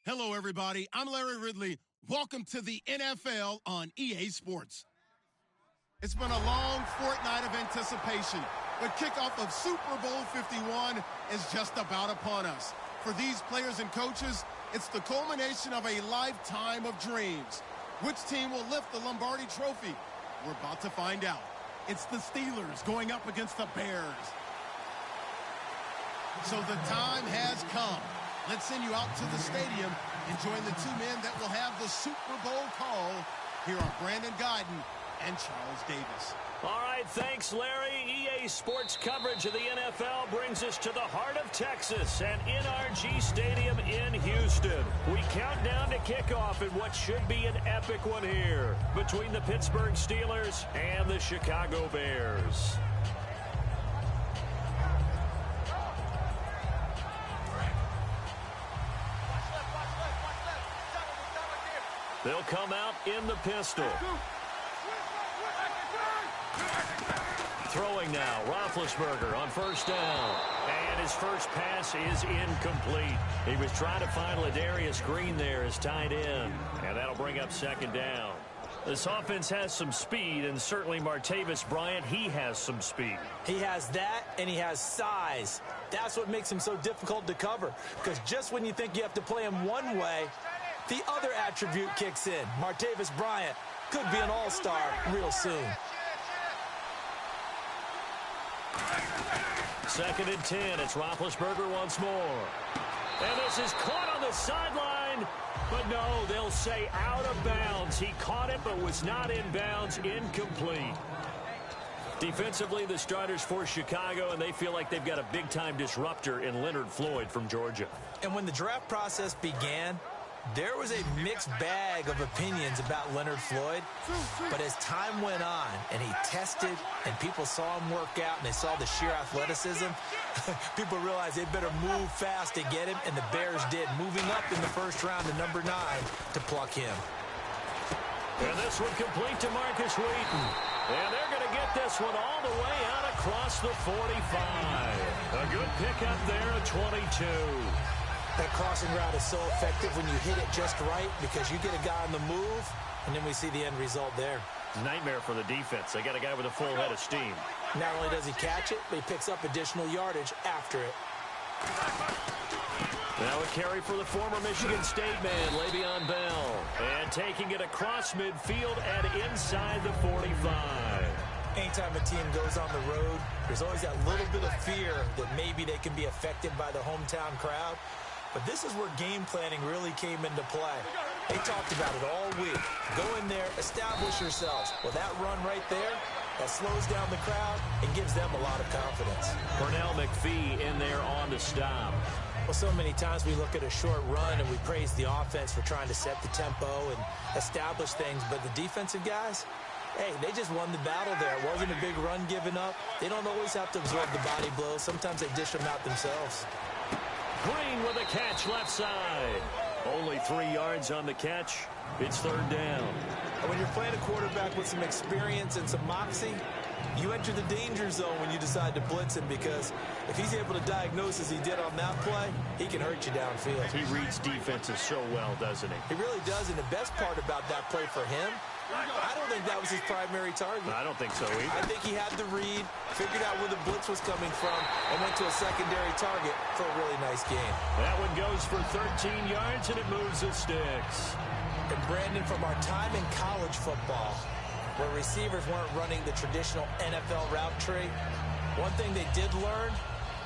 Hello, everybody. I'm Larry Ridley. Welcome to the NFL on EA Sports. It's been a long fortnight of anticipation, but kickoff of Super Bowl 51 is just about upon us. For these players and coaches, it's the culmination of a lifetime of dreams. Which team will lift the Lombardi Trophy? We're about to find out. It's the Steelers going up against the Bears. So the time has come. Let's send you out to the stadium and join the two men that will have the Super Bowl call. Here are Brandon Guyton and Charles Davis. All right, thanks, Larry. EA Sports coverage of the NFL brings us to the heart of Texas and NRG Stadium in Houston. We count down to kickoff in what should be an epic one here between the Pittsburgh Steelers and the Chicago Bears. They'll come out in the pistol. Throwing now, Roethlisberger on first down. And his first pass is incomplete. He was trying to find Ladarius Green there as tight end. And that'll bring up second down. This offense has some speed, and certainly Martavis Bryant, he has some speed. He has that, and he has size. That's what makes him so difficult to cover. Because just when you think you have to play him one way, the other attribute kicks in. Martavis Bryant could be an all-star real soon. 2nd and 10. It's Roethlisberger once more. And this is caught on the sideline. But no, they'll say out of bounds. He caught it but was not in bounds. Incomplete. Defensively, the starters for Chicago, and they feel like they've got a big-time disruptor in Leonard Floyd from Georgia. And when the draft process began, there was a mixed bag of opinions about Leonard Floyd, but as time went on and he tested and people saw him work out and they saw the sheer athleticism, people realized they better move fast to get him, and the Bears did, moving up in the first round to number 9 to pluck him. And this one complete to Marcus Wheaton. And they're going to get this one all the way out across the 45. A good pickup there at 22. That crossing route is so effective when you hit it just right because you get a guy on the move, and then we see the end result there. Nightmare for the defense. They got a guy with a full head of steam. Not only does he catch it, but he picks up additional yardage after it. Now a carry for the former Michigan State man, Le'Veon Bell. And taking it across midfield and inside the 45. Anytime a team goes on the road, there's always that little bit of fear that maybe they can be affected by the hometown crowd. But this is where game planning really came into play. They talked about it all week. Go in there, establish yourselves. Well, that run right there, that slows down the crowd and gives them a lot of confidence. Pernell McPhee in there on the stop. Well, so many times we look at a short run and we praise the offense for trying to set the tempo and establish things. But the defensive guys, hey, they just won the battle there. It wasn't a big run given up. They don't always have to absorb the body blows. Sometimes they dish them out themselves. Green with a catch left side. Only 3 yards on the catch. It's third down. When you're playing a quarterback with some experience and some moxie, you enter the danger zone when you decide to blitz him, because if he's able to diagnose as he did on that play, he can hurt you downfield. He reads defenses so well, doesn't he? He really does, and the best part about that play for him, I don't think that was his primary target. I don't think so either. I think he had the read, figured out where the blitz was coming from, and went to a secondary target for a really nice game. That one goes for 13 yards, and it moves the sticks. And Brandon, from our time in college football, where receivers weren't running the traditional NFL route tree, one thing they did learn,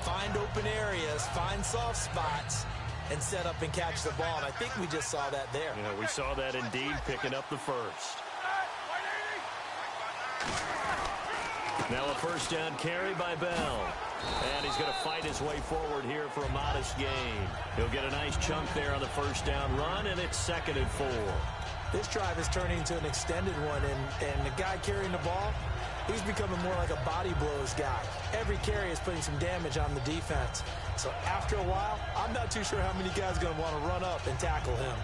find open areas, find soft spots, and set up and catch the ball. And I think we just saw that there. Yeah, we saw that indeed, picking up the first. Now a first down carry by Bell. And he's going to fight his way forward here for a modest gain. He'll get a nice chunk there on the first down run, and it's 2nd and 4. This drive is turning into an extended one, and the guy carrying the ball, he's becoming more like a body blows guy. Every carry is putting some damage on the defense. So after a while, I'm not too sure how many guys are going to want to run up and tackle him.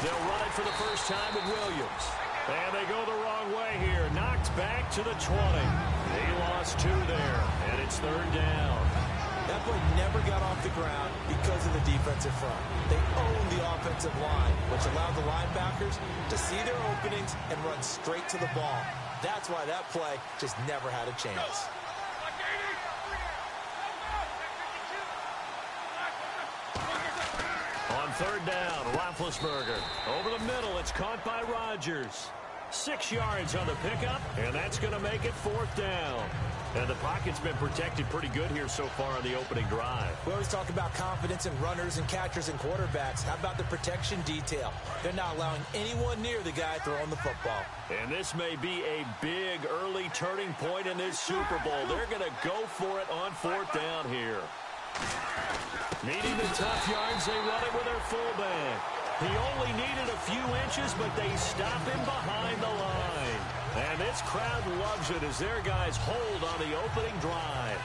They'll run it for the first time with Williams. And they go the wrong way here. Knocked back to the 20. He lost 2 there, and it's 3rd down. That play never got off the ground because of the defensive front. They owned the offensive line, which allowed the linebackers to see their openings and run straight to the ball. That's why that play just never had a chance. On 3rd down, Roethlisberger. Over the middle, it's caught by Rodgers. 6 yards on the pickup, and that's going to make it 4th down. And the pocket's been protected pretty good here so far on the opening drive. We always talk about confidence in runners and catchers and quarterbacks. How about the protection detail? They're not allowing anyone near the guy throwing the football. And this may be a big early turning point in this Super Bowl. They're going to go for it on 4th down here. Needing the tough yards, they run it with their fullback. He only needed a few inches, but they stop him behind the line. And this crowd loves it as their guys hold on the opening drive.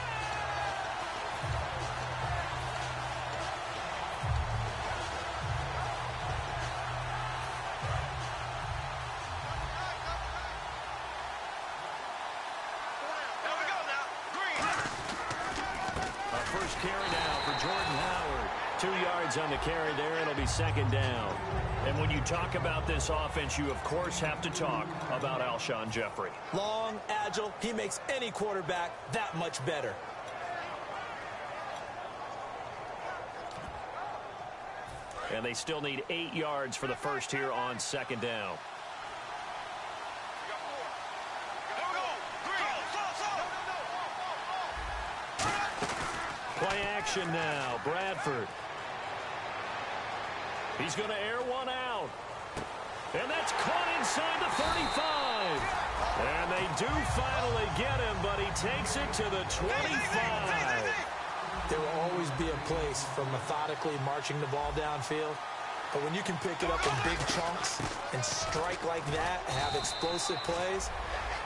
First carry now for Jordan Howard. 2 yards on the carry there. It'll be 2nd down. And when you talk about this offense, you, of course, have to talk about Alshon Jeffrey. Long, agile. He makes any quarterback that much better. And they still need 8 yards for the first here on 2nd down. Play action now. Bradford. He's going to air one out. And that's caught inside the 35. And they do finally get him, but he takes it to the 25. There will always be a place for methodically marching the ball downfield. But when you can pick it up in big chunks and strike like that and have explosive plays,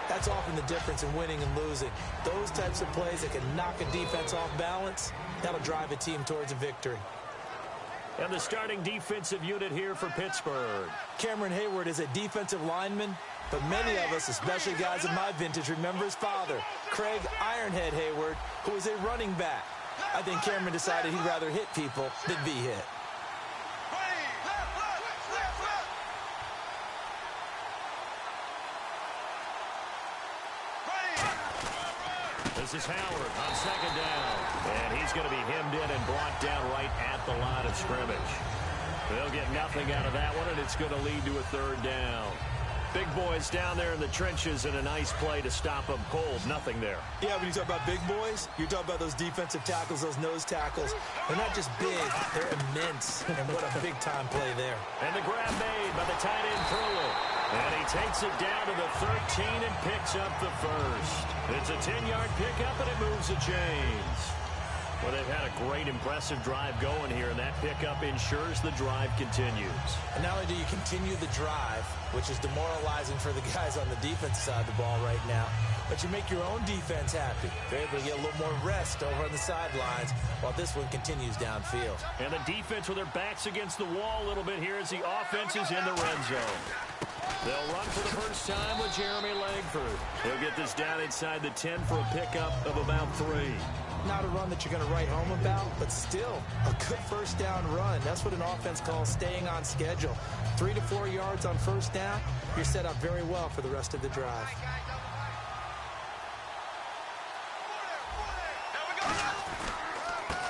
that's often the difference in winning and losing. Those types of plays that can knock a defense off balance, that'll drive a team towards a victory. And the starting defensive unit here for Pittsburgh. Cameron Hayward is a defensive lineman, but many of us, especially guys of my vintage, remember his father, Craig Ironhead Hayward, who was a running back. I think Cameron decided he'd rather hit people than be hit. This is Howard on 2nd down. And he's going to be hemmed in and brought down right at the line of scrimmage. They'll get nothing out of that one, and it's going to lead to a 3rd down. Big boys down there in the trenches, and a nice play to stop them cold. Nothing there. Yeah, when you talk about big boys, you're talking about those defensive tackles, those nose tackles. They're not just big, they're immense. And what a big-time play there. And the grab made by the tight end Pruitt. And he takes it down to the 13 and picks up the first. It's a 10-yard pickup, and it moves the chains. Well, they've had a great, impressive drive going here, and that pickup ensures the drive continues. And not only do you continue the drive, which is demoralizing for the guys on the defensive side of the ball right now, but you make your own defense happy. They're able to get a little more rest over on the sidelines while this one continues downfield. And the defense with their backs against the wall a little bit here as the offense is in the red zone. They'll run for the first time with Jeremy Langford. He'll get this down inside the 10 for a pickup of about 3. Not a run that you're going to write home about, but still a good first down run. That's what an offense calls staying on schedule. 3 to 4 yards on first down, you're set up very well for the rest of the drive.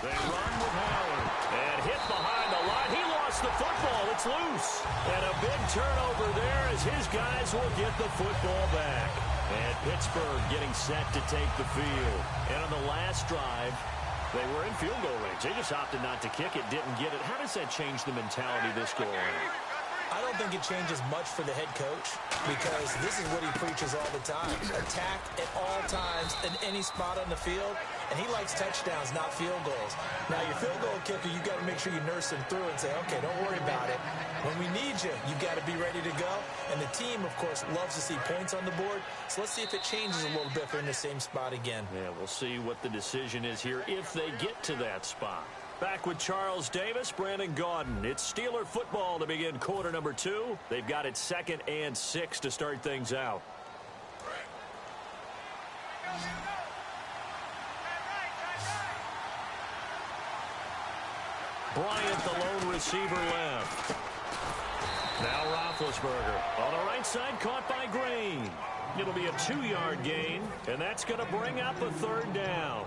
They run with Howard and hit behind the line. He lost the football. It's loose. And a big turnover there as his guys will get the football back. And Pittsburgh getting set to take the field. And on the last drive, they were in field goal range. They just opted not to kick it, didn't get it. How does that change the mentality this go around? I don't think it changes much for the head coach because this is what he preaches all the time. Attack at all times in any spot on the field, and he likes touchdowns, not field goals. Now, your field goal kicker, you've got to make sure you nurse him through and say, okay, don't worry about it. When we need you, you've got to be ready to go. And the team, of course, loves to see points on the board. So let's see if it changes a little bit if they're in the same spot again. Yeah, we'll see what the decision is here if they get to that spot. Back with Charles Davis, Brandon Gaudin. It's Steeler football to begin quarter number 2. They've got it 2nd and 6 to start things out. Bryant, the lone receiver, left. Now Roethlisberger on the right side, caught by Green. It'll be a 2-yard gain, and that's going to bring up a 3rd down.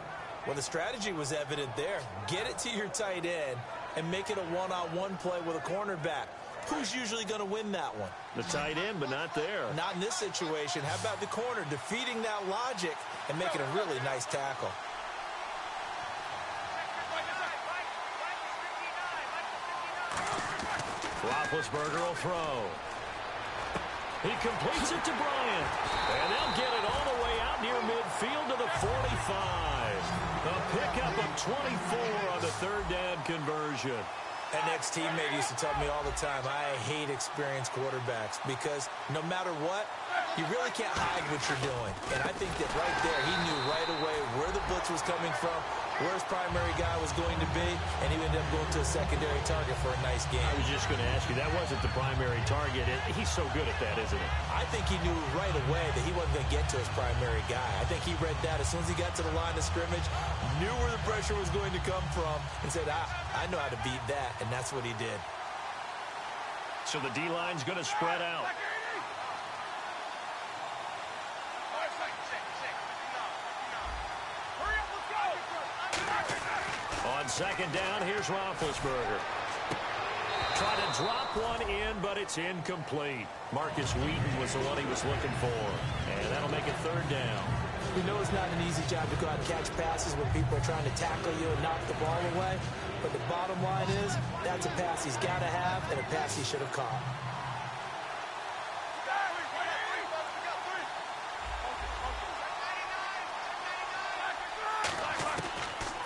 Well, the strategy was evident there. Get it to your tight end and make it a one-on-one play with a cornerback. Who's usually going to win that one? The tight end, but not there. Not in this situation. How about the corner defeating that logic and making a really nice tackle? Roethlisberger will throw. He completes it to Bryant. And they'll get it all the way out near midfield to the 45. A pickup of 24 on the 3rd down conversion. An ex-teammate used to tell me all the time, I hate experienced quarterbacks because no matter what, you really can't hide what you're doing. And I think that right there, he knew right away where the blitz was coming from, where his primary guy was going to be, and he ended up going to a secondary target for a nice game. I was just going to ask you, that wasn't the primary target. He's so good at that, isn't he? I think he knew right away that he wasn't going to get to his primary guy. I think he read that as soon as he got to the line of scrimmage, knew where the pressure was going to come from, and said, I know how to beat that, and that's what he did. So the D-line's going to spread out. On 2nd down, here's Roethlisberger. Try to drop one in, but it's incomplete. Marcus Wheaton was the one he was looking for. And that'll make it 3rd down. We know it's not an easy job to go out and catch passes when people are trying to tackle you and knock the ball away. But the bottom line is, that's a pass he's got to have and a pass he should have caught.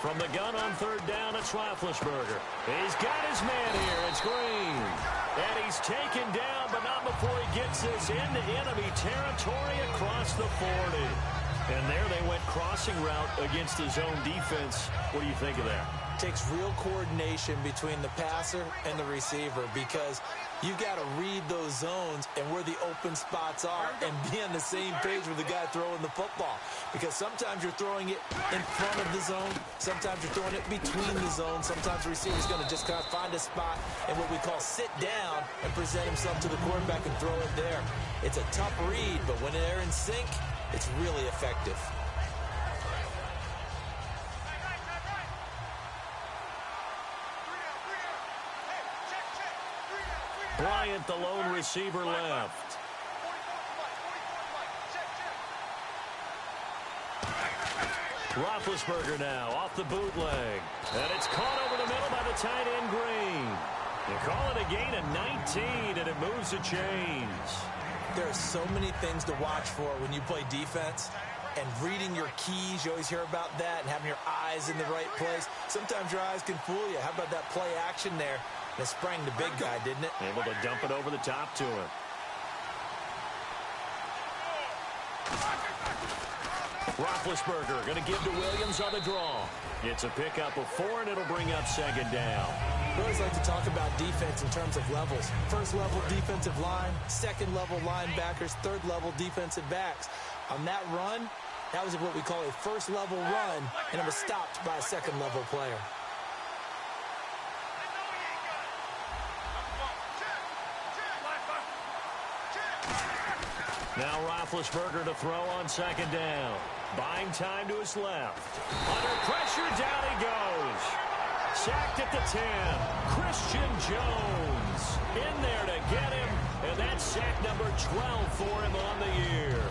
From the gun on 3rd down, it's Roethlisberger. He's got his man here. It's Green. And he's taken down, but not before he gets this into enemy territory across the 40. And there they went crossing route against his own defense. What do you think of that? Takes real coordination between the passer and the receiver because you've got to read those zones and where the open spots are and be on the same page with the guy throwing the football. Because sometimes you're throwing it in front of the zone. Sometimes you're throwing it between the zones. Sometimes the receiver's going to just kind of find a spot and what we call sit down and present himself to the quarterback and throw it there. It's a tough read, but when they're in sync, it's really effective. Bryant, the lone receiver, left. Roethlisberger now off the bootleg. And it's caught over the middle by the tight end, Green. You call it a gain of 19, and it moves the chains. There are so many things to watch for when you play defense. And reading your keys, you always hear about that, and having your eyes in the right place. Sometimes your eyes can fool you. How about that play action there? And it sprang the big guy, didn't it? Able to dump it over the top to him. Roethlisberger going to give to Williams on the draw. It's a pickup of 4, and it'll bring up 2nd down. We always like to talk about defense in terms of levels. First level defensive line, second level linebackers, third level defensive backs. On that run, that was what we call a first level run, and it was stopped by a second level player. Now Roethlisberger to throw on 2nd down. Buying time to his left. Under pressure, down he goes. Sacked at the 10. Christian Jones in there to get him. And that's sack number 12 for him on the year.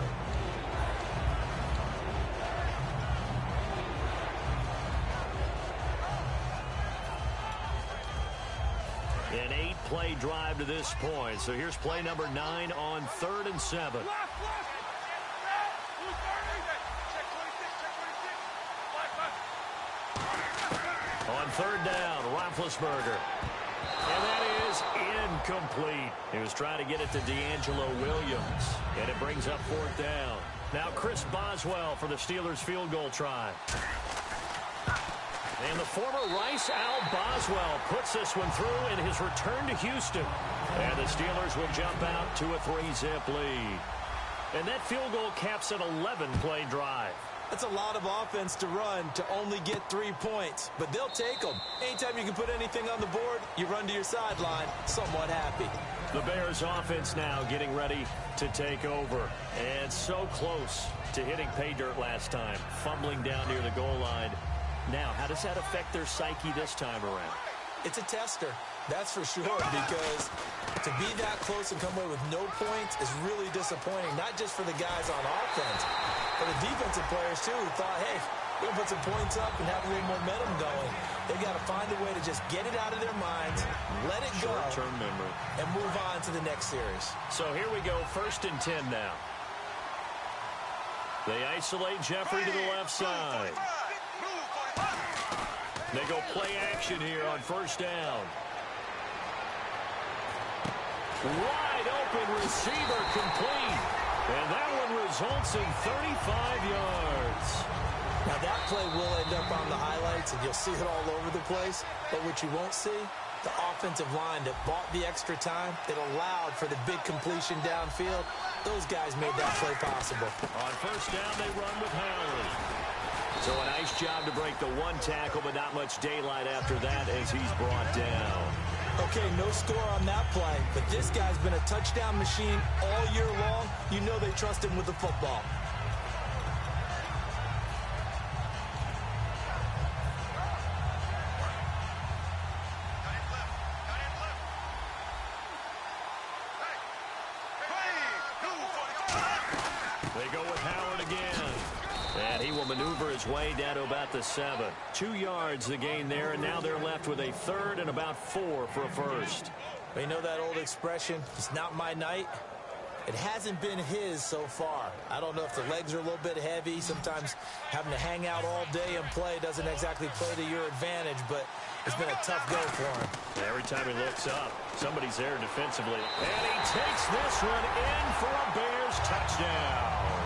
An 8-play drive to this point. So here's play number 9 on 3rd and 7. On 3rd down, Roethlisberger. And that is incomplete. He was trying to get it to D'Angelo Williams. And it brings up 4th down. Now Chris Boswell for the Steelers field goal try. And the former Rice Al Boswell puts this one through in his return to Houston. And the Steelers will jump out to a 3-zip lead. And that field goal caps an 11-play drive. That's a lot of offense to run to only get 3 points, but they'll take them. Anytime you can put anything on the board, you run to your sideline somewhat happy. The Bears offense now getting ready to take over. And so close to hitting pay dirt last time, fumbling down near the goal line. Now, how does that affect their psyche this time around? It's a tester, that's for sure, because to be that close and come away with no points is really disappointing, not just for the guys on offense, but the defensive players, too, who thought, hey, we're going to put some points up and have a little momentum going. They've got to find a way to just get it out of their minds, let it go, short-term memory, and move on to the next series. So here we go, 1st and 10 now. They isolate Jeffrey to the left side. They go play action here on 1st down. Wide open receiver complete. And that one results in 35 yards. Now that play will end up on the highlights, and you'll see it all over the place. But what you won't see, the offensive line that bought the extra time, that allowed for the big completion downfield, those guys made that play possible. On 1st down, they run with Howard. So a nice job to break the 1 tackle, but not much daylight after that as he's brought down. Okay, no score on that play, but this guy's been a touchdown machine all year long. You know they trust him with the football. They go with Howard again. And he will maneuver his way down to about the 7. 2 yards the gain there, and now they're left with a 3rd and about 4 for a first. You know that old expression, it's not my night? It hasn't been his so far. I don't know if the legs are a little bit heavy. Sometimes having to hang out all day and play doesn't exactly play to your advantage, but it's been a tough go for him. Every time he looks up, somebody's there defensively. And he takes this one in for a Bears touchdown.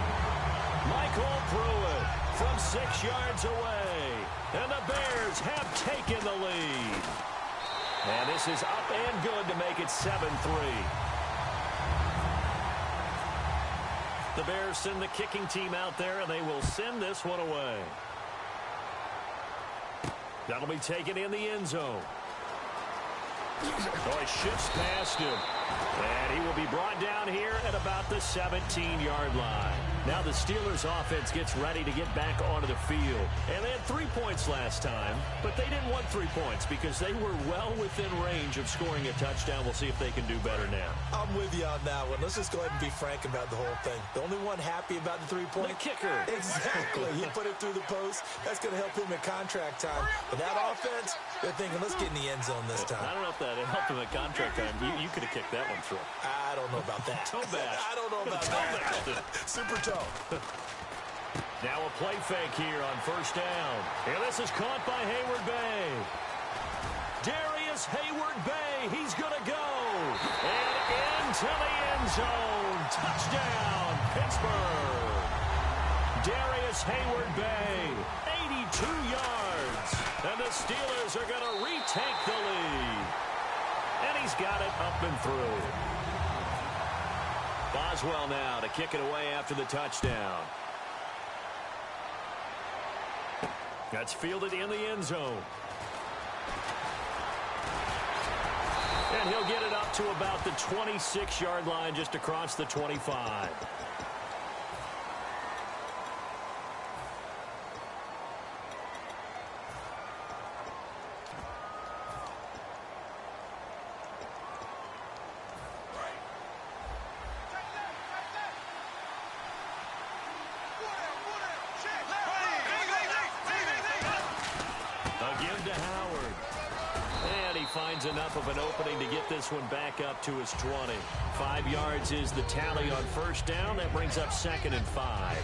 Michael Pruitt from 6 yards away. And the Bears have taken the lead. And this is up and good to make it 7-3. The Bears send the kicking team out there, and they will send this one away. That'll be taken in the end zone. Oh, he shifts past him. And he will be brought down here at about the 17-yard line. Now the Steelers offense gets ready to get back onto the field. And they had 3 points last time, but they didn't want 3 points because they were well within range of scoring a touchdown. We'll see if they can do better now. I'm with you on that one. Let's just go ahead and be frank about the whole thing. The only one happy about the 3-point? The kicker. Exactly. He put it through the post. That's going to help him in contract time. But that offense, they're thinking, let's get in the end zone this time. I don't know if that helped him in contract time. You could have kicked that one through. I don't know about that. Toe bash. I don't know about that. Super toe. Now a play fake here on 1st down. And this is caught by Hayward Bay. Darius Hayward Bay. He's going to go. And into the end zone. Touchdown, Pittsburgh. Darius Hayward Bay. 82 yards. And the Steelers are going to retake the lead. And he's got it up and through. Boswell now to kick it away after the touchdown. That's fielded in the end zone. And he'll get it up to about the 26-yard line, just across the 25. Enough of an opening to get this one back up to his 20. 5 yards is the tally on 1st down. That brings up 2nd and 5.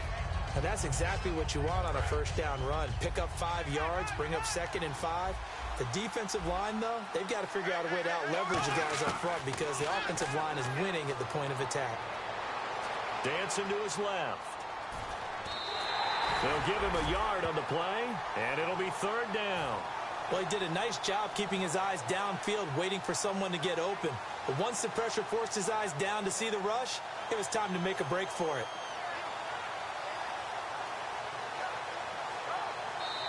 And that's exactly what you want on a 1st down run. Pick up 5 yards, bring up 2nd and 5. The defensive line, though, they've got to figure out a way to out-leverage the guys up front because the offensive line is winning at the point of attack. Dancing to his left. They'll give him a yard on the play, and it'll be third down. Well, he did a nice job keeping his eyes downfield, waiting for someone to get open. But once the pressure forced his eyes down to see the rush, it was time to make a break for it.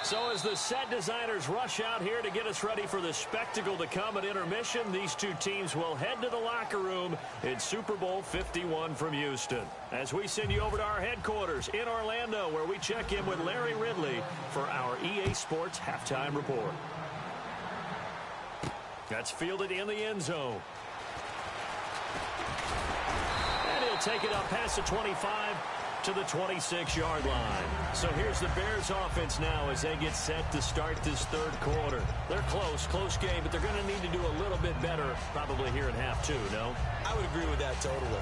So as the set designers rush out here to get us ready for the spectacle to come at intermission, these two teams will head to the locker room in Super Bowl 51 from Houston. As we send you over to our headquarters in Orlando, where we check in with Larry Ridley for our EA Sports Halftime Report. That's fielded in the end zone. And he'll take it up past the 25 to the 26-yard line. So here's the Bears offense now as they get set to start this third quarter. They're close game, but they're going to need to do a little bit better probably here in half two, no? I would agree with that totally.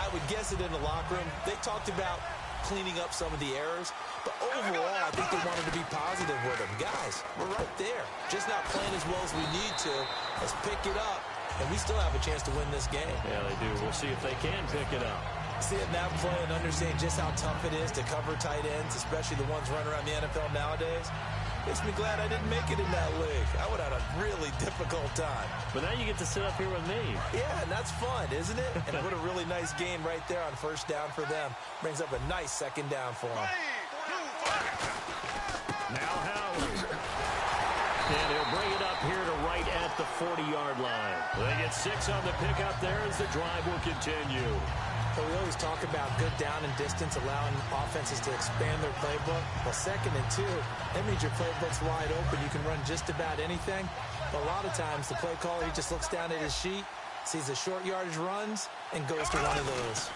I would guess it in the locker room. They talked about cleaning up some of the errors, but overall, I think they wanted to be positive with them. Guys, we're right there. Just not playing as well as we need to. Let's pick it up, and we still have a chance to win this game. Yeah, they do. We'll see if they can pick it up. Seeing that play and understanding just how tough it is to cover tight ends, especially the ones running around the NFL nowadays, makes me glad I didn't make it in that league. I would have had a really difficult time. But now you get to sit up here with me. Yeah, and that's fun, isn't it? And what a really nice game right there on first down for them. Brings up a nice second down for them. Now Howard. And he'll bring it up here to right at the 40-yard line. They get 6 on the pickup there as the drive will continue. So we always talk about good down and distance, allowing offenses to expand their playbook. Well, 2nd and 2, that means your playbook's wide open. You can run just about anything. But a lot of times, the play caller, he just looks down at his sheet, sees the short yardage runs, and goes to one of those.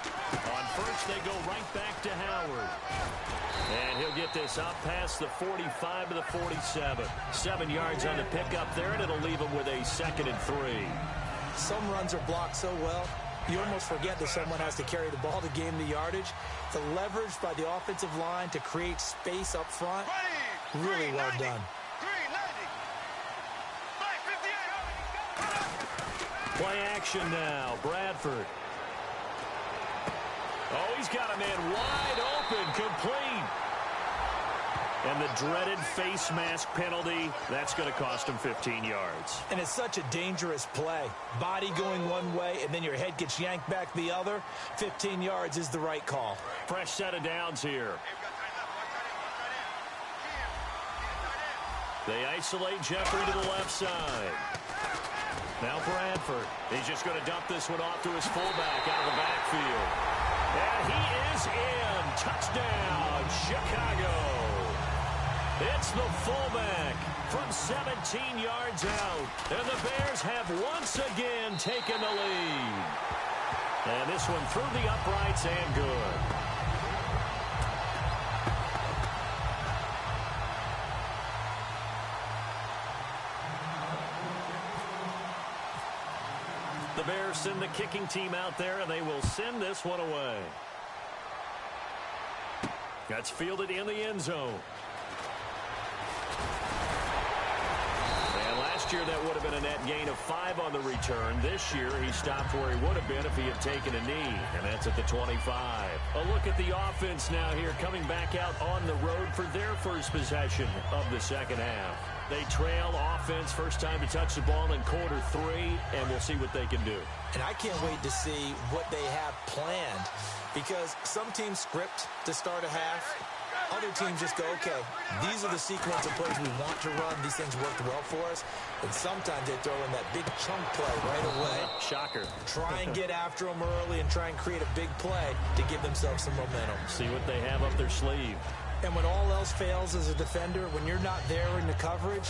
On first, they go right back to Howard. And he'll get this up past the 45 to the 47. 7 yards on the pickup there, and it'll leave him with a 2nd and 3. Some runs are blocked so well, you almost forget that someone has to carry the ball to gain the yardage. The leverage by the offensive line to create space up front, really well done. Play action now, Bradford. Oh, he's got a man wide open, complete. And the dreaded face mask penalty, that's going to cost him 15 yards. And it's such a dangerous play. Body going one way, and then your head gets yanked back the other. 15 yards is the right call. Fresh set of downs here. They isolate Jeffrey to the left side. Now Bradford. He's just going to dump this one off to his fullback out of the backfield. And he is in. Touchdown, Chicago. It's the fullback from 17 yards out. And the Bears have once again taken the lead. And this one through the uprights and good. The Bears send the kicking team out there, and they will send this one away. That's fielded in the end zone. Last year, that would have been a net gain of 5 on the return. This year, he stopped where he would have been if he had taken a knee, and that's at the 25. A look at the offense now here, coming back out on the road for their first possession of the second half. They trail offense, first time to touch the ball in quarter 3, and we'll see what they can do. And I can't wait to see what they have planned, because some teams script to start a half. Other teams just go, okay, these are the sequence of plays we want to run. These things worked well for us. And sometimes they throw in that big chunk play right away. Shocker. Try and get after them early and try and create a big play to give themselves some momentum. See what they have up their sleeve. And when all else fails as a defender, when you're not there in the coverage,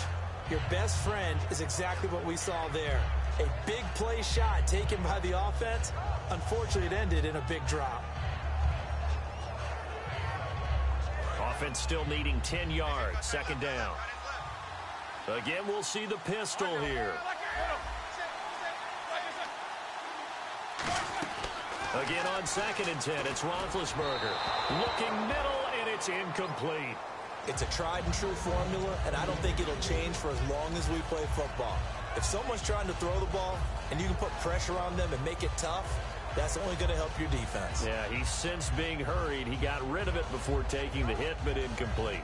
your best friend is exactly what we saw there. A big play shot taken by the offense. Unfortunately, it ended in a big drop. Offense still needing 10 yards. Second down. Again, we'll see the pistol here. Again on 2nd and 10, it's Roethlisberger. Looking middle, and it's incomplete. It's a tried and true formula, and I don't think it'll change for as long as we play football. If someone's trying to throw the ball and you can put pressure on them and make it tough, That's only going to help your defense. Yeah, he sensed being hurried. He got rid of it before taking the hit, but incomplete.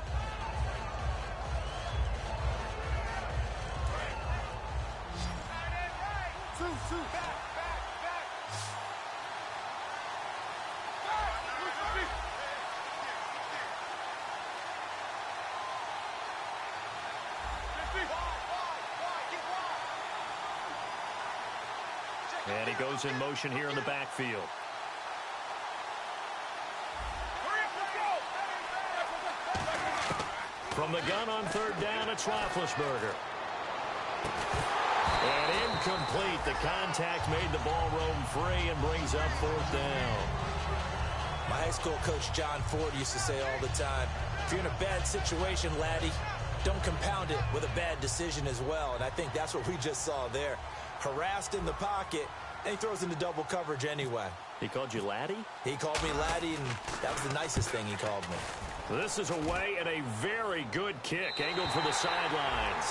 And he goes in motion here in the backfield. From the gun on third down, it's Roethlisberger. And incomplete. The contact made the ball roam free and brings up fourth down. My high school coach, John Ford, used to say all the time, if you're in a bad situation, laddie, don't compound it with a bad decision as well. And I think that's what we just saw there. Harassed in the pocket, and he throws into double coverage anyway. He called you laddie? He called me laddie, and that was the nicest thing he called me. This is away and a very good kick, angled for the sidelines.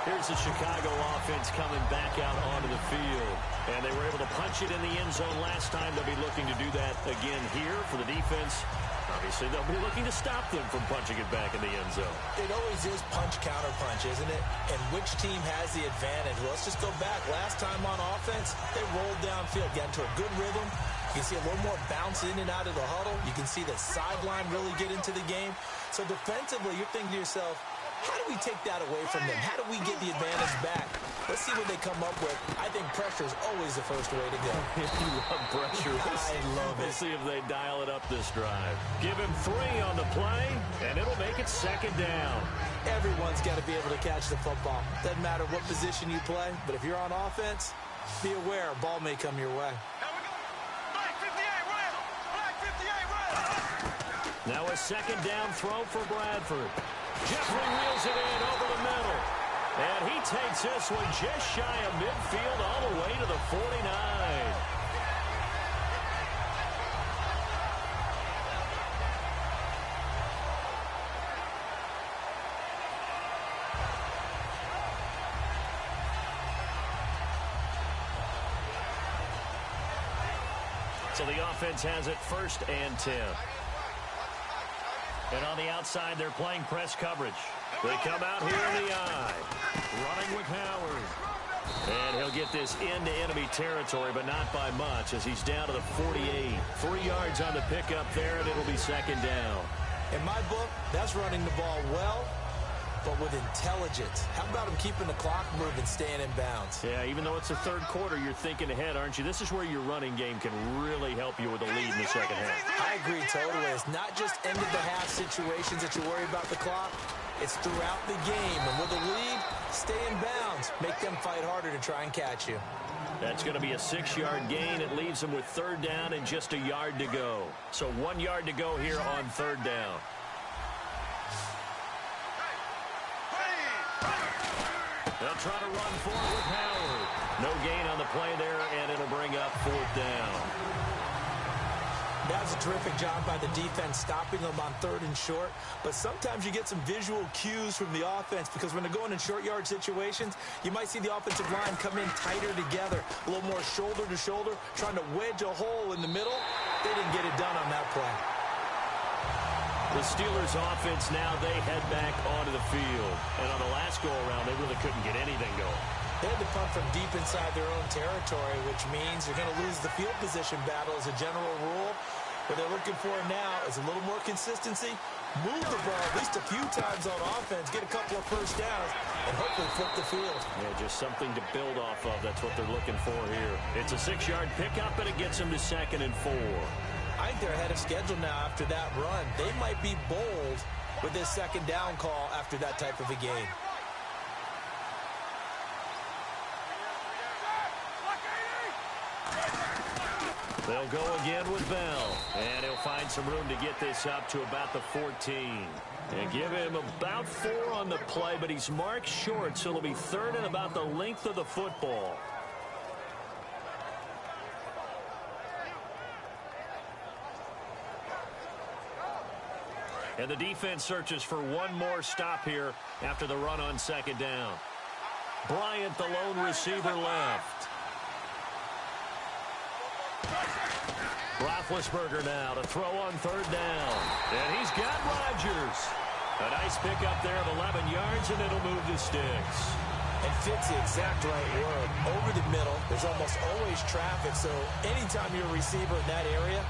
Here's the Chicago offense coming back out onto the field. And they were able to punch it in the end zone last time. They'll be looking to do that again here for the defense. Obviously, they'll be looking to stop them from punching it back in the end zone. It always is punch-counter-punch, isn't it? And which team has the advantage? Well, let's just go back. Last time on offense, they rolled downfield, got into a good rhythm. You can see a little more bounce in and out of the huddle. You can see the sideline really get into the game. So defensively, you're thinking to yourself, how do we take that away from them? How do we get the advantage back? Let's see what they come up with. I think pressure is always the first way to go. You love pressure. I love it. We'll see if they dial it up this drive. Give him 3 on the play, and it'll make it second down. Everyone's got to be able to catch the football. Doesn't matter what position you play, but if you're on offense, be aware a ball may come your way. Now a second down throw for Bradford. Jeffrey wheels it in over the middle. And he takes this one just shy of midfield all the way to the 49. So the offense has it 1st and 10. And on the outside, they're playing press coverage. They come out here in the eye. Running with Howard. And he'll get this into enemy territory, but not by much, as he's down to the 48. 3 yards on the pickup there, and it'll be second down. In my book, that's running the ball well, but with intelligence. How about him keeping the clock moving, staying in bounds? Yeah, even though it's the third quarter, you're thinking ahead, aren't you? This is where your running game can really help you with a lead in the second half. I agree totally. It's not just end-of-the-half situations that you worry about the clock. It's throughout the game. And with a lead, stay in bounds. Make them fight harder to try and catch you. That's going to be a 6-yard gain. It leaves them with third down and just a yard to go. So 1 yard to go here on third down. They'll try to run forward with Howard. No gain on the play there, and it'll bring up fourth down. That was a terrific job by the defense, stopping them on 3rd and short. But sometimes you get some visual cues from the offense, because when they're going in short yard situations, you might see the offensive line come in tighter together, a little more shoulder to shoulder, trying to wedge a hole in the middle. They didn't get it done on that play. The Steelers offense now, they head back onto the field. And on the last go-around, they really couldn't get anything going. They had to punt from deep inside their own territory, which means they're going to lose the field position battle as a general rule. What they're looking for now is a little more consistency, move the ball at least a few times on offense, get a couple of first downs, and hopefully flip the field. Yeah, just something to build off of. That's what they're looking for here. It's a 6-yard pickup, and it gets them to 2nd and 4. I think they're ahead of schedule now after that run. They might be bold with this second down call after that type of a game. They'll go again with Bell, and he'll find some room to get this up to about the 14. And give him about 4 on the play, but he's marked short, so it'll be 3rd and about the length of the football. And the defense searches for one more stop here after the run on second down. Bryant, the lone receiver, left. Roethlisberger now to throw on third down. And he's got Rodgers. A nice pickup there of 11 yards, and it'll move the sticks. And fits the exact right word. Over the middle, there's almost always traffic, so anytime you're a receiver in that area,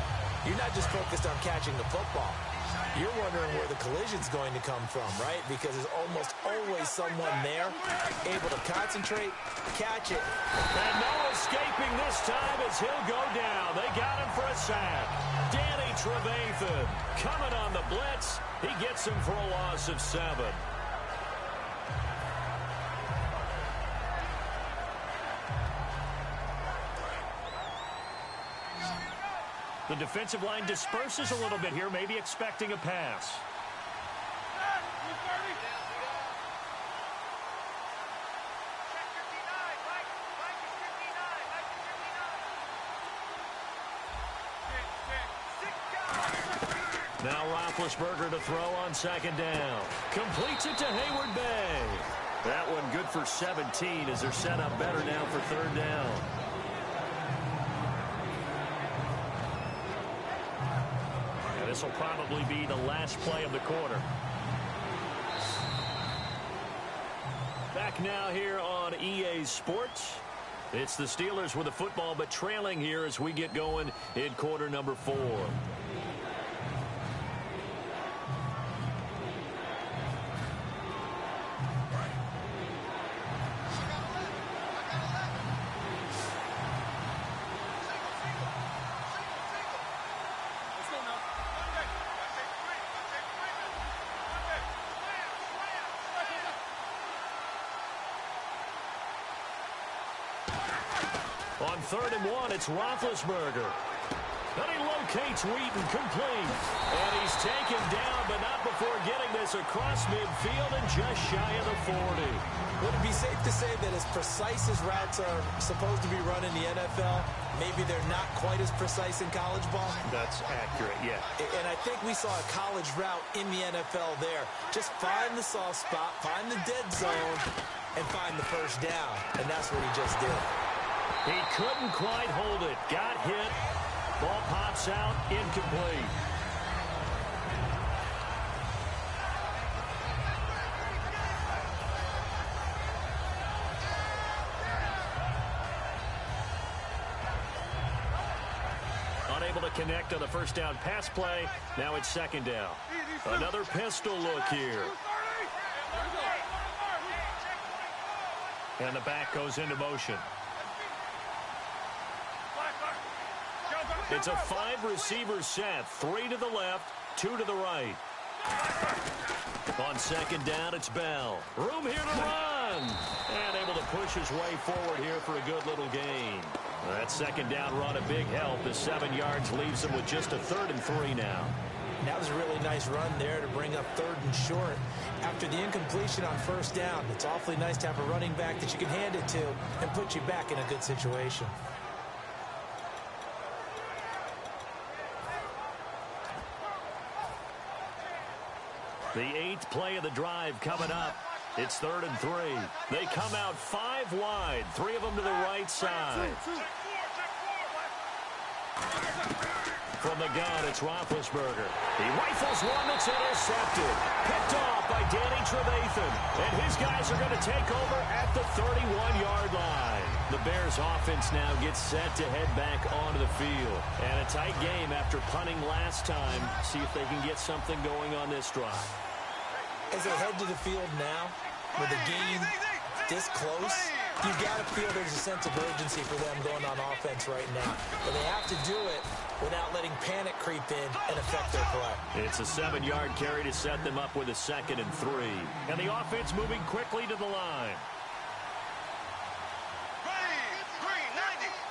you're not just focused on catching the football. You're wondering where the collision's going to come from, right? Because there's almost always someone there able to concentrate, catch it. And no escaping this time as he'll go down. They got him for a sack. Danny Trevathan coming on the blitz. He gets him for a loss of 7. The defensive line disperses a little bit here, maybe expecting a pass. Now Roethlisberger to throw on second down. Completes it to Hayward Bay. That one good for 17 as they're set up better now for third down. This will probably be the last play of the quarter. Back now here on EA Sports. It's the Steelers with the football, but trailing here as we get going in quarter number 4. On 3rd and 1, it's Roethlisberger. And he locates Wheaton complete. And he's taken down, but not before getting this across midfield and just shy of the 40. Would it be safe to say that as precise as routes are supposed to be run in the NFL, maybe they're not quite as precise in college ball? That's accurate, yeah. And I think we saw a college route in the NFL there. Just find the soft spot, find the dead zone, and find the first down. And that's what he just did. He couldn't quite hold it. Got hit. Ball pops out. Incomplete. Unable to connect on the first down pass play. Now it's second down. Another pistol look here. And the back goes into motion. It's a 5-receiver set. 3 to the left, 2 to the right. On second down, it's Bell. Room here to run. And able to push his way forward here for a good little gain. That second down run a big help. The 7 yards leaves him with just a 3rd and 3 now. That was a really nice run there to bring up 3rd and short. After the incompletion on first down, it's awfully nice to have a running back that you can hand it to and put you back in a good situation. The 8th play of the drive coming up. It's 3rd and 3. They come out 5 wide. 3 of them to the right side. From the gun, it's Roethlisberger. He rifles one that's intercepted. Picked off by Danny Trevathan. And his guys are going to take over at the 31-yard line. The Bears offense now gets set to head back onto the field. And a tight game after punting last time. See if they can get something going on this drive. As they head to the field now, with the game this close, you got to feel there's a sense of urgency for them going on offense right now. But they have to do it without letting panic creep in and affect their play. It's a 7-yard carry to set them up with a 2nd and 3. And the offense moving quickly to the line.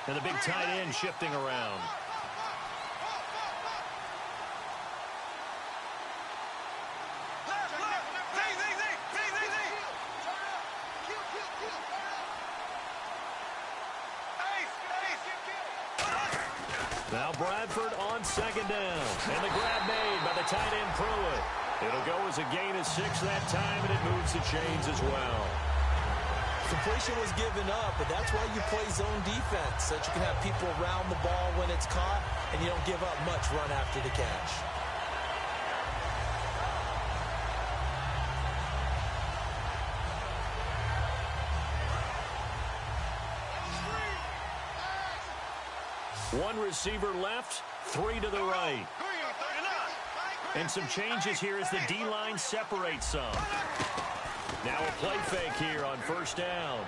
And the big tight end shifting around. Now Bradford on second down. And the grab made by the tight end Pruitt. It'll go as a gain of 6 that time, and it moves the chains as well. Completion was given up, but that's why you play zone defense, so that you can have people around the ball when it's caught, and you don't give up much run after the catch. One receiver left, 3 to the right. And some changes here as the D-line separates some. Now a play fake here on first down.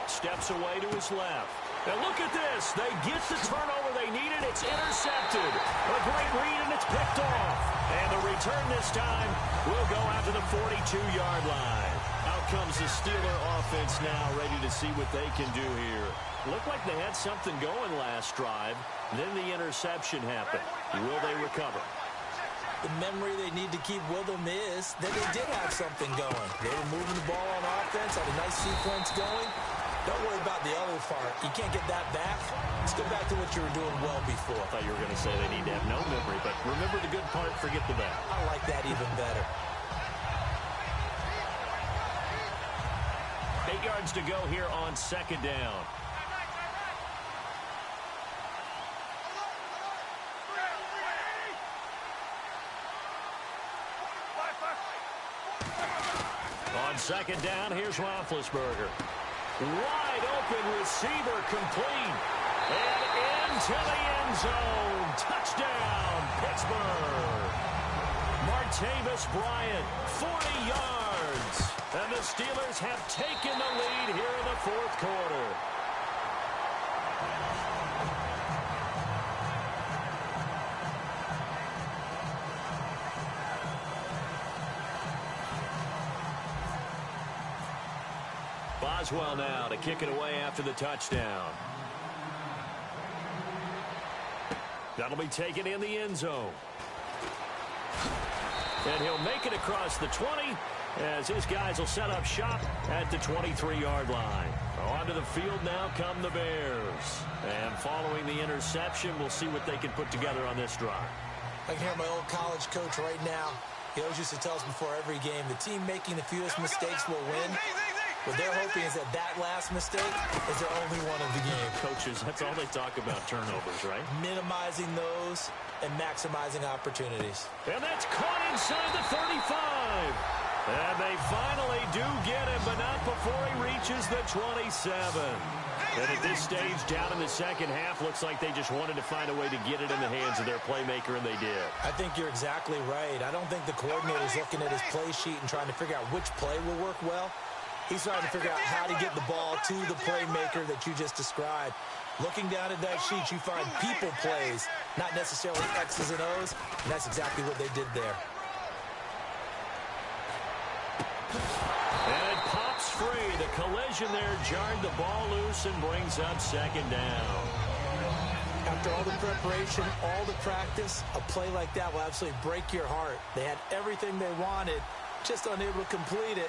Steps away to his left. Now look at this. They get the turnover they needed. It's intercepted. A great read, and it's picked off. And the return this time will go out to the 42-yard line. Out comes the Steeler offense now, ready to see what they can do here. Looked like they had something going last drive. Then the interception happened. Will they recover? The memory they need to keep with them is that they did have something going. They were moving the ball on offense, had a nice sequence going. Don't worry about the other part. You can't get that back. Let's go back to what you were doing well before. I thought you were going to say they need to have no memory, but remember the good part, forget the bad. I like that even better. 8 yards to go here on second down. On second down, here's Roethlisberger. Wide open receiver complete. And into the end zone. Touchdown, Pittsburgh. Martavis Bryant, 40 yards. And the Steelers have taken the lead here in the fourth quarter. Boswell now to kick it away after the touchdown. That'll be taken in the end zone. And he'll make it across the 20 as his guys will set up shop at the 23-yard line. Onto the field now come the Bears. And following the interception, we'll see what they can put together on this drive. I can hear my old college coach right now. He always used to tell us before every game, the team making the fewest mistakes will win. What they're hoping is that that last mistake is their only one of the game. Coaches, that's all they talk about, turnovers, right? Minimizing those and maximizing opportunities. And that's caught inside the 35. And they finally do get him, but not before he reaches the 27. And at this stage, down in the second half, looks like they just wanted to find a way to get it in the hands of their playmaker, and they did. I think you're exactly right. I don't think the coordinator's looking at his play sheet and trying to figure out which play will work well. He's trying to figure out how to get the ball to the playmaker that you just described. Looking down at that sheet, you find people plays, not necessarily X's and O's, and that's exactly what they did there. And it pops free. The collision there jarred the ball loose and brings up second down. After all the preparation, all the practice, a play like that will absolutely break your heart. They had everything they wanted, just unable to complete it.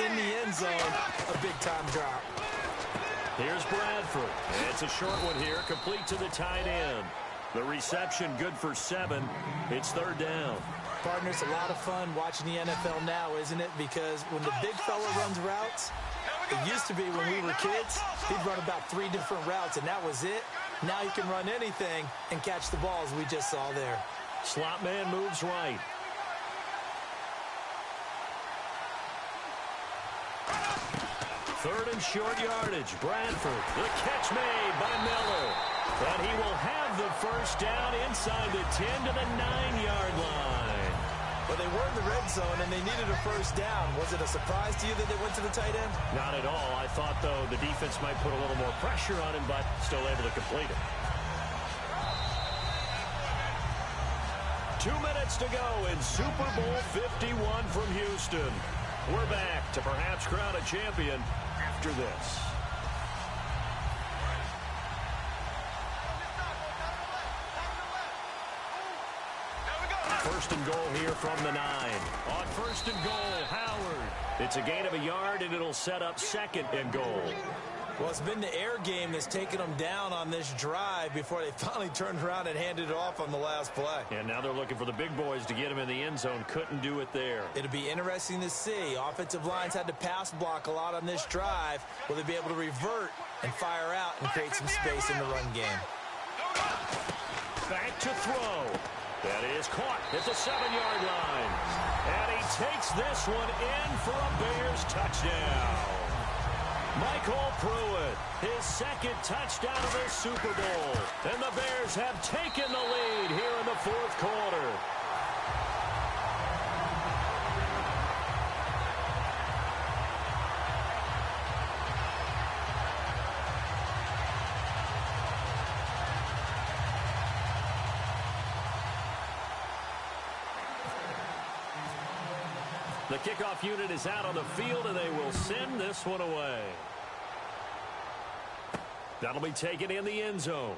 In the end zone, a big-time drop. Here's Bradford. It's a short one here, complete to the tight end. The reception good for 7. It's third down. Partner, it's a lot of fun watching the NFL now, isn't it? Because when the big fella runs routes, it used to be when we were kids, he'd run about 3 different routes, and that was it. Now he can run anything and catch the balls we just saw there. Slot man moves right. Third and short yardage. Bradford. The catch made by Miller. And he will have the first down inside the 10 to the 9-yard line. Well, they were in the red zone, and they needed a first down. Was it a surprise to you that they went to the tight end? Not at all. I thought, though, the defense might put a little more pressure on him, but still able to complete it. 2 minutes to go in Super Bowl 51 from Houston. We're back to perhaps crown a champion after this. First and goal here from the 9. On first and goal, Howard. It's a gain of a yard, and it'll set up second and goal. Well, it's been the air game that's taken them down on this drive before they finally turned around and handed it off on the last play. And now they're looking for the big boys to get him in the end zone. Couldn't do it there. It'll be interesting to see. Offensive lines had to pass block a lot on this drive. Will they be able to revert and fire out and create some space in the run game? Back to throw. That is caught at the 7-yard line. And he takes this one in for a Bears touchdown. Michael Pruitt, his second touchdown of the Super Bowl. And the Bears have taken the lead here in the fourth quarter. The kickoff unit is out on the field, and they will send this one away. That'll be taken in the end zone.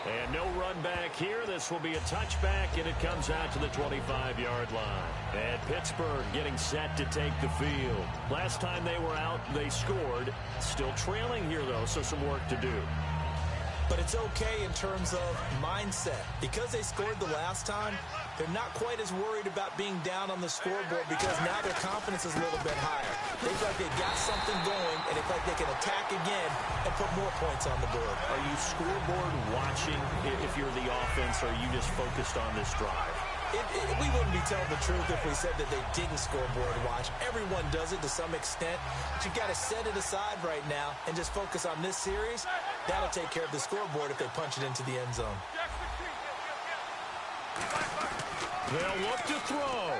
And no run back here. This will be a touchback, and it comes out to the 25-yard line. And Pittsburgh getting set to take the field. Last time they were out, they scored. Still trailing here, though, so some work to do. But it's okay in terms of mindset. Because they scored the last time, they're not quite as worried about being down on the scoreboard because now their confidence is a little bit higher. They feel like they've got something going, and they feel like they can attack again and put more points on the board. Are you scoreboard watching if you're the offense, or are you just focused on this drive? We wouldn't be telling the truth if we said that they didn't scoreboard watch. Everyone does it to some extent. But you've got to set it aside right now and just focus on this series. That'll take care of the scoreboard if they punch it into the end zone. They'll look to throw.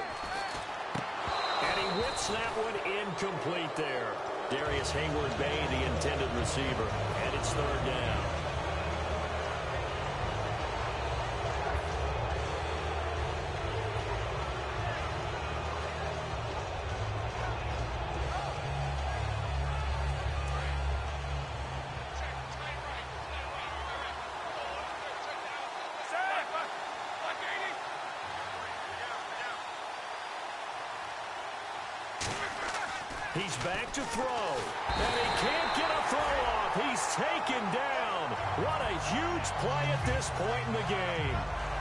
And he whips that one incomplete there. Darius Hayward-Bay, the intended receiver. And it's third down. He's back to throw, and he can't get a throw off. He's taken down. What a huge play at this point in the game.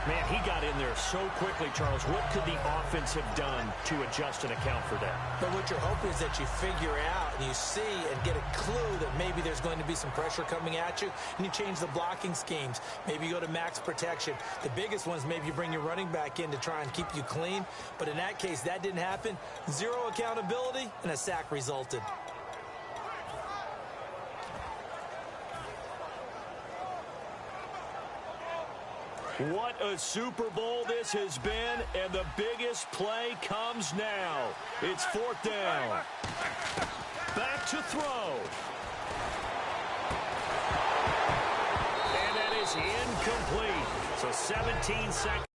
Man, he got in there so quickly, Charles. What could the offense have done to adjust and account for that? But what you're hoping is that you figure out and you see and get a clue that maybe there's going to be some pressure coming at you, and you change the blocking schemes. Maybe you go to max protection. The biggest one is maybe you bring your running back in to try and keep you clean. But in that case, that didn't happen. Zero accountability, and a sack resulted. What a Super Bowl this has been, and the biggest play comes now. It's fourth down. Back to throw. And that is incomplete. So 17 seconds.